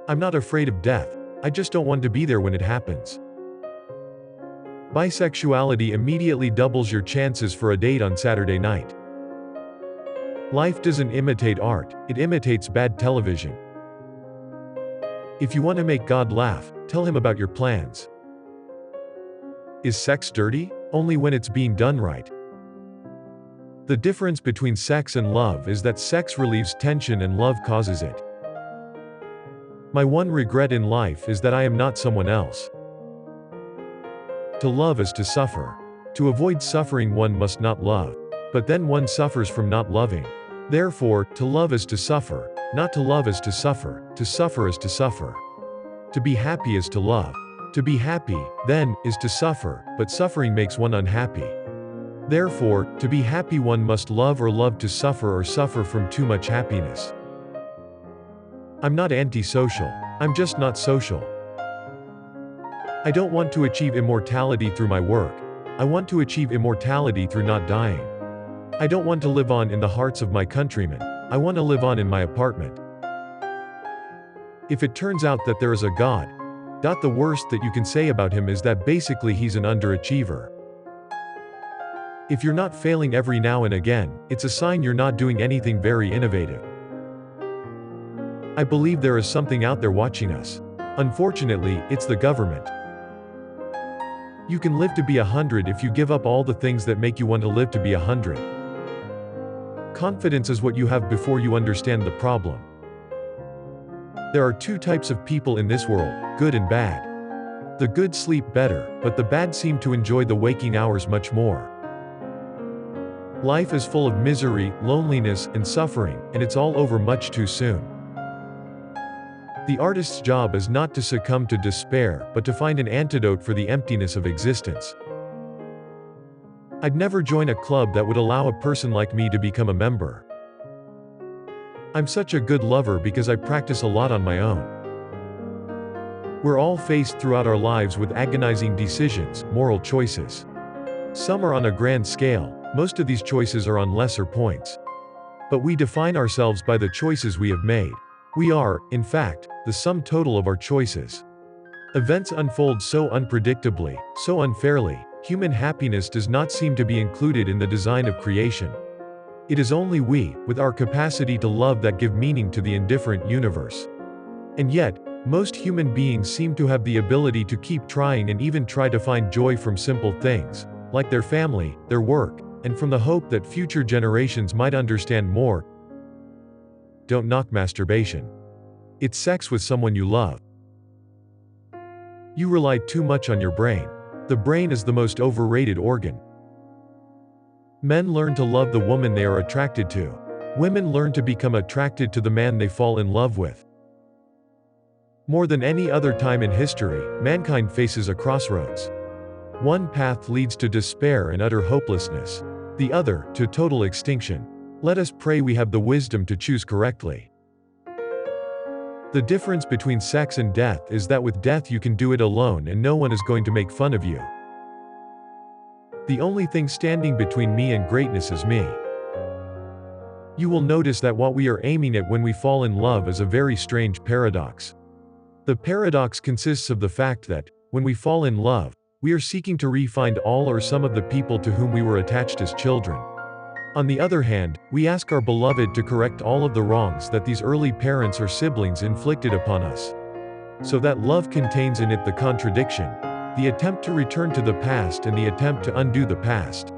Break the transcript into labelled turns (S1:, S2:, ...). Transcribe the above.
S1: I'm not afraid of death, I just don't want to be there when it happens. Bisexuality immediately doubles your chances for a date on Saturday night. Life doesn't imitate art, it imitates bad television. If you want to make God laugh, tell him about your plans. Is sex dirty? Only when it's being done right. The difference between sex and love is that sex relieves tension and love causes it. My one regret in life is that I am not someone else. To love is to suffer. To avoid suffering one must not love. But then one suffers from not loving. Therefore, to love is to suffer. Not to love is to suffer. To suffer is to suffer. To be happy is to love. To be happy, then, is to suffer, but suffering makes one unhappy. Therefore, to be happy one must love or love to suffer or suffer from too much happiness. I'm not antisocial. I'm just not social. I don't want to achieve immortality through my work. I want to achieve immortality through not dying. I don't want to live on in the hearts of my countrymen. I want to live on in my apartment. If it turns out that there is a God, the worst that you can say about him is that basically he's an underachiever. If you're not failing every now and again, it's a sign you're not doing anything very innovative. I believe there is something out there watching us. Unfortunately, it's the government. You can live to be 100 if you give up all the things that make you want to live to be 100. Confidence is what you have before you understand the problem. There are two types of people in this world, good and bad. The good sleep better, but the bad seem to enjoy the waking hours much more. Life is full of misery, loneliness, and suffering, and it's all over much too soon. The artist's job is not to succumb to despair, but to find an antidote for the emptiness of existence. I'd never join a club that would allow a person like me to become a member. I'm such a good lover because I practice a lot on my own. We're all faced throughout our lives with agonizing decisions, moral choices. Some are on a grand scale, most of these choices are on lesser points. But we define ourselves by the choices we have made. We are, in fact, the sum total of our choices. Events unfold so unpredictably, so unfairly, human happiness does not seem to be included in the design of creation. It is only we, with our capacity to love, that give meaning to the indifferent universe. And yet, most human beings seem to have the ability to keep trying and even try to find joy from simple things, like their family, their work, and from the hope that future generations might understand more. Don't knock masturbation. It's sex with someone you love. You rely too much on your brain. The brain is the most overrated organ. Men learn to love the woman they are attracted to. Women learn to become attracted to the man they fall in love with. More than any other time in history, mankind faces a crossroads. One path leads to despair and utter hopelessness. The other, to total extinction. Let us pray we have the wisdom to choose correctly. The difference between sex and death is that with death you can do it alone and no one is going to make fun of you. The only thing standing between me and greatness is me. You will notice that what we are aiming at when we fall in love is a very strange paradox. The paradox consists of the fact that, when we fall in love, we are seeking to re-find all or some of the people to whom we were attached as children. On the other hand, we ask our beloved to correct all of the wrongs that these early parents or siblings inflicted upon us. So that love contains in it the contradiction, the attempt to return to the past and the attempt to undo the past.